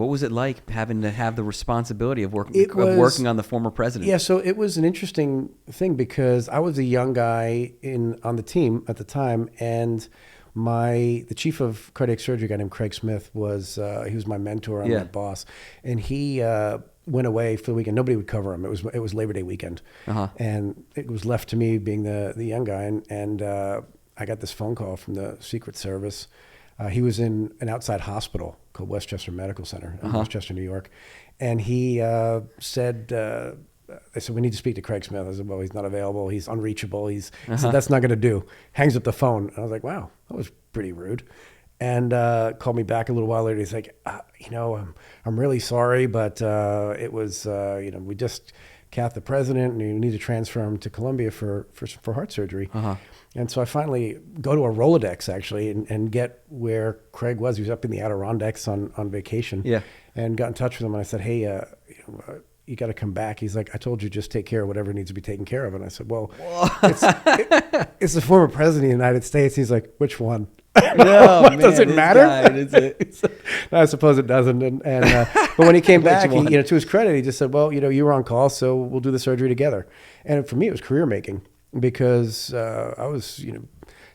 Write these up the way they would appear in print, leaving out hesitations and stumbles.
What was it like having to have the responsibility of working on the former president? Yeah, so it was an interesting thing because I was a young guy on the team at the time, and the chief of cardiac surgery, a guy named Craig Smith, he was my mentor and my boss, and he went away for the weekend. Nobody would cover him. It was Labor Day weekend, and it was left to me being the young guy, and I got this phone call from the Secret Service. He was in an outside hospital called Westchester Medical Center in Westchester, New York. And he said, they said, we need to speak to Craig Smith. I said, well, he's not available. He's unreachable. He said, that's not going to do. Hangs up the phone. And I was like, wow, that was pretty rude. And called me back a little while later. He's like, I'm really sorry, but it was, we just cath the president and you need to transfer him to Columbia for heart surgery. And so I finally go to a Rolodex, actually, and get where Craig was. He was up in the Adirondacks on vacation. Yeah. And got in touch with him. And I said, hey, you got to come back. He's like, I told you, just take care of whatever needs to be taken care of. And I said, well, it's the former president of the United States. He's like, which one? No, man, does it matter? No, I suppose it doesn't. But when he came back, to his credit, he just said, well, you were on call, so we'll do the surgery together. And for me, it was career making. Because I was,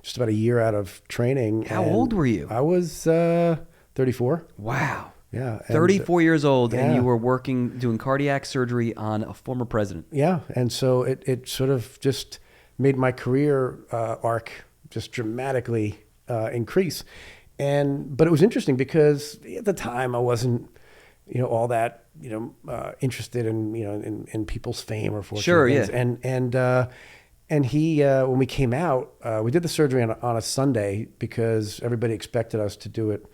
just about a year out of training. How old were you? I was 34. Wow. Yeah. 34 years old, and you were doing cardiac surgery on a former president. Yeah. And so it sort of just made my career arc just dramatically increase. But it was interesting because at the time I wasn't, all that, interested in people's fame or fortune. Sure, yeah. And he, when we came out, we did the surgery on a Sunday because everybody expected us to do it,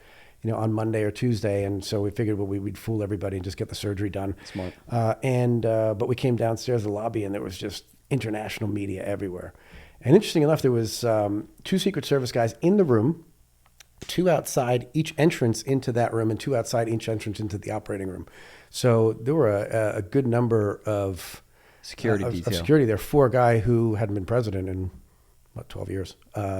on Monday or Tuesday. And so we figured, we'd fool everybody and just get the surgery done. Smart. But we came downstairs to the lobby and there was just international media everywhere. And interesting enough, there was 2 Secret Service guys in the room, 2 outside each entrance into that room and 2 outside each entrance into the operating room. So there were a good number of security detail. Of security there for a guy who hadn't been president in about 12 years.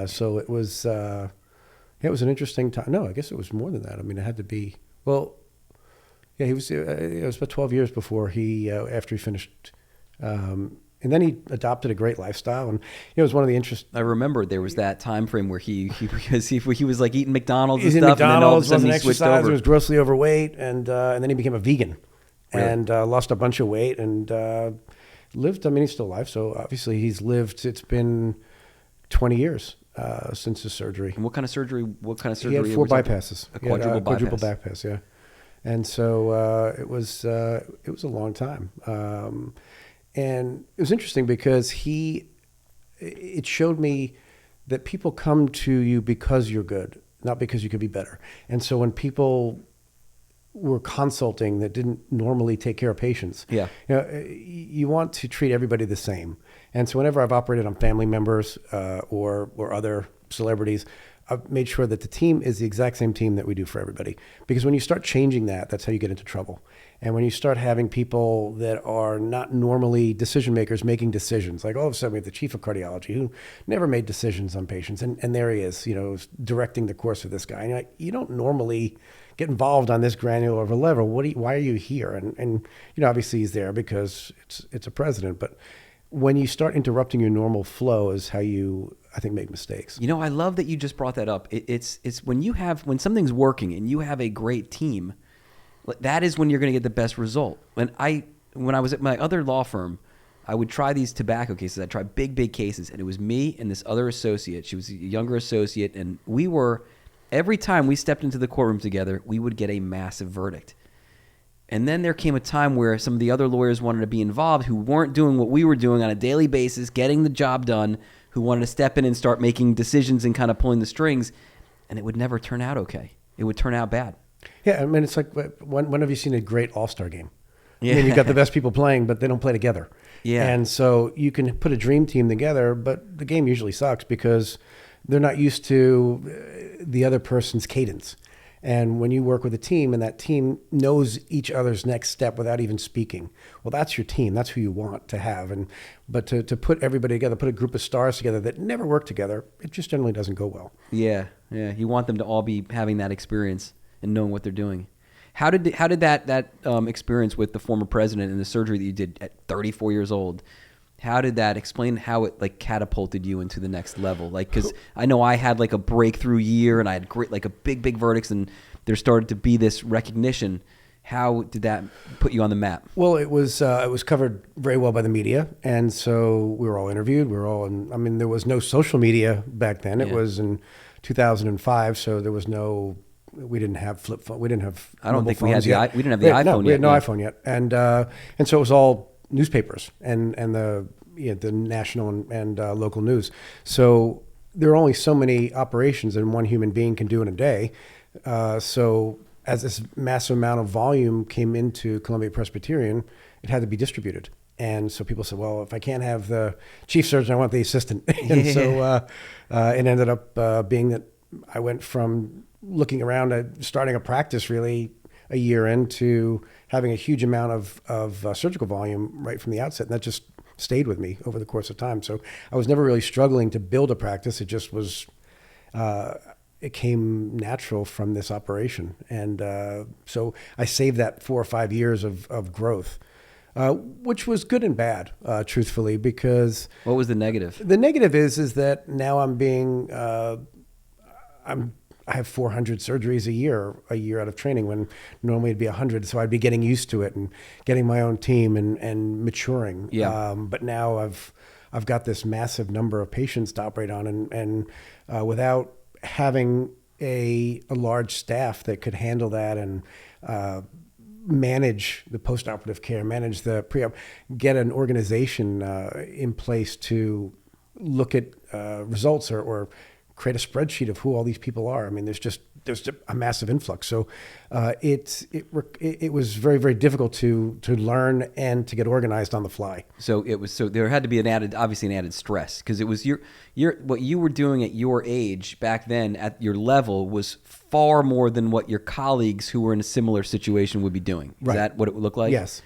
So it was it was an interesting time. No, I guess it was more than that. I mean, it had to be, he was, it was about 12 years before after he finished, and then he adopted a great lifestyle. And it was one of the interests. I remember there was that time frame where he was like eating McDonald's and stuff. McDonald's, and then all of a sudden he switched over. He was grossly overweight, and then he became a vegan. Really? And lost a bunch of weight and lived. I mean, he's still alive, so obviously he's lived. It's been 20 years since his surgery. And what kind of surgery? He had 4 bypasses. A quadruple bypass, yeah. And so it was a long time. And it was interesting because it showed me that people come to you because you're good, not because you could be better. And so when people were consulting that didn't normally take care of patients, you want to treat everybody the same. And so whenever I've operated on family members or other celebrities, I've made sure that the team is the exact same team that we do for everybody. Because when you start changing that's how you get into trouble. And when you start having people that are not normally decision makers making decisions, like all of a sudden we have the chief of cardiology who never made decisions on patients, and there he is, directing the course of this guy. And you're like, you don't normally get involved on this granular of a level. Why are you here? And obviously he's there because it's a president, but when you start interrupting your normal flow is how you, I think, make mistakes. I love that you just brought that up. It's when something's working and you have a great team, that is when you're going to get the best result. When I was at my other law firm, I would try these tobacco cases. I'd try big cases, and it was me and this other associate. She was a younger associate, and every time we stepped into the courtroom together, we would get a massive verdict. And then there came a time where some of the other lawyers wanted to be involved who weren't doing what we were doing on a daily basis, getting the job done, who wanted to step in and start making decisions and kind of pulling the strings, and it would never turn out okay. It would turn out bad. Yeah, I mean, it's like, when have you seen a great all-star game? Yeah. I mean, you've got the best people playing, but they don't play together. Yeah. And so you can put a dream team together, but the game usually sucks because they're not used to the other person's cadence. And when you work with a team and that team knows each other's next step without even speaking, well, that's your team. That's who you want to have. But to put everybody together, put a group of stars together that never work together, it just generally doesn't go well. Yeah. You want them to all be having that experience and knowing what they're doing. How did that experience with the former president and the surgery that you did at 34 years old? How did that explain how it like catapulted you into the next level? Like, because I know I had like a breakthrough year and I had great like a big verdicts, and there started to be this recognition. How did that put you on the map? Well, it was covered very well by the media, and so we were all interviewed. We were all in. I mean, there was no social media back then. It was in 2005, so there was no. We didn't have flip phone. We didn't have. I don't think we had had we didn't have the iPhone no, yet. We had no iPhone yet, and so it was all newspapers and the national and local news. So there are only so many operations that one human being can do in a day. So as this massive amount of volume came into Columbia Presbyterian, it had to be distributed. And so people said, well, if I can't have the chief surgeon, I want the assistant. And so it ended up being that I went from looking around, starting a practice really a year into having a huge amount of surgical volume right from the outset. And that just stayed with me over the course of time. So I was never really struggling to build a practice. It just was, it came natural from this operation. And so I saved that 4 or 5 years of growth, which was good and bad, truthfully, because... What was the negative? The negative is that now I'm being... I have 400 surgeries a year out of training, when normally it'd be 100. So I'd be getting used to it and getting my own team and maturing. Yeah. But now I've got this massive number of patients to operate on, and without having a large staff that could handle that and manage the postoperative care, manage the pre-op, get an organization in place to look at results or create a spreadsheet of who all these people are. I mean, there's a massive influx. So it was very, very difficult to learn and to get organized on the fly. So there had to be an added stress, because it was what you were doing at your age back then at your level was far more than what your colleagues who were in a similar situation would be doing. Is that what it would look like? Yes.